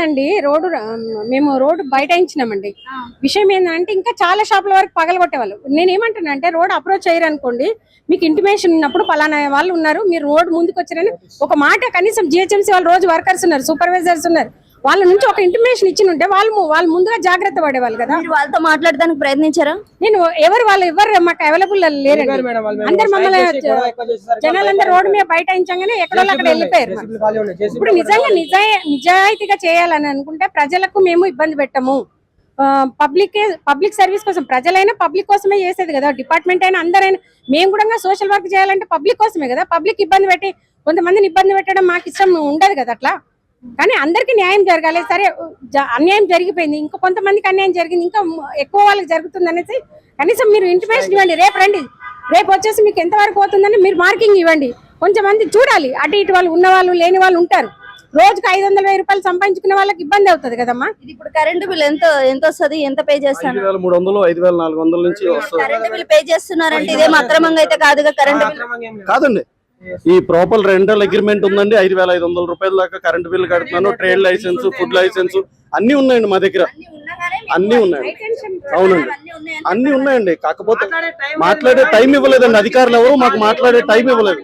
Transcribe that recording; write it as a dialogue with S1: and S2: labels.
S1: ఏంటండి మేము రోడ్డు బయటాయించినామండి. విషయం ఏంటంటే ఇంకా చాలా షాపుల వరకు పగలగొట్టేవాళ్ళు. నేను ఏమంటున్నానంటే రోడ్ అప్రోచ్ అయ్యారు అనుకోండి, మీకు ఇంటిమేషన్ ఉన్నప్పుడు పలానా వాళ్ళు ఉన్నారు, మీరు రోడ్ ముందుకు వచ్చారని ఒక మాట కనీసం జిహెచ్ఎంసీ వాళ్ళు రోజు వర్కర్స్ ఉన్నారు, సూపర్వైజర్స్ ఉన్నారు, వాళ్ళ నుంచి ఒక ఇంటిమేషన్ ఇచ్చి ఉంటే వాళ్ళు ముందుగా జాగ్రత్త పడేవాళ్ళు కదా.
S2: వాళ్ళతో మాట్లాడడానికి ప్రయత్నించారా?
S1: నేను ఎవరు మాకు అవైలబుల్ లేరండి. అందరు మమ్మల్ని జనాలందరూ రోడ్డు మీద బయటాయించగానే ఎక్కడో అక్కడ వెళ్ళిపోయారు. ఇప్పుడు నిజంగా నిజాయితీగా చేయాలని అనుకుంటే ప్రజలకు మేము ఇబ్బంది పెట్టము. పబ్లిక్ సర్వీస్ కోసం ప్రజలైనా పబ్లిక్ కోసమే చేసేది కదా, డిపార్ట్మెంట్ అయినా అందరైనా. మేము కూడా సోషల్ వర్క్ చేయాలంటే పబ్లిక్ కోసమే కదా. పబ్లిక్ ఇబ్బంది పెట్టి కొంతమందిని ఇబ్బంది పెట్టడం మాకు ఇష్టం ఉండదు కదా. అట్లా కానీ అందరికి న్యాయం జరగాలి. సరే అన్యాయం జరిగిపోయింది, ఇంకా కొంతమందికి అన్యాయం జరిగింది, ఇంకా ఎక్కువ వాళ్ళకి జరుగుతుంది అనేసి కనీసం మీరు ఇంటిమేషన్ ఇవ్వండి. రేపు రండి, రేపు వచ్చేసి మీకు ఎంతవరకు పోతుందని మీరు మార్కింగ్ ఇవ్వండి. కొంచెమంది చూడాలి, అటు ఇటు వాళ్ళు ఉన్న వాళ్ళు లేని వాళ్ళు ఉంటారు. రోజుకి 500,000 రూపాయలు సంపాదించుకునే వాళ్ళకి ఇబ్బంది అవుతుంది కదమ్మా.
S2: ఇప్పుడు కరెంట్ బిల్ ఎంత వస్తుంది, ఎంత పే చేస్తారు?
S3: 5,300 5,400 నుంచి
S2: కరెంట్ బిల్ పే చేస్తున్నారంటే ఇదేం అక్రమంగా అయితే కాదుగా? కరెంట్ బిల్
S3: కాదండి, ఈ ప్రాపర్ రెంటల్ అగ్రిమెంట్ ఉందండి. 5,500 రూపాయల దాకా కరెంట్ బిల్ కడుతున్నాను. ట్రేడ్ లైసెన్స్, ఫుడ్ లైసెన్స్ అన్ని ఉన్నాయండి మా దగ్గర, అన్ని ఉన్నాయి. అవునండి, అన్ని ఉన్నాయండి. కాకపోతే మాట్లాడే టైం ఇవ్వలేదండి అధికారులు ఎవరు, మాకు మాట్లాడే టైం ఇవ్వలేదు.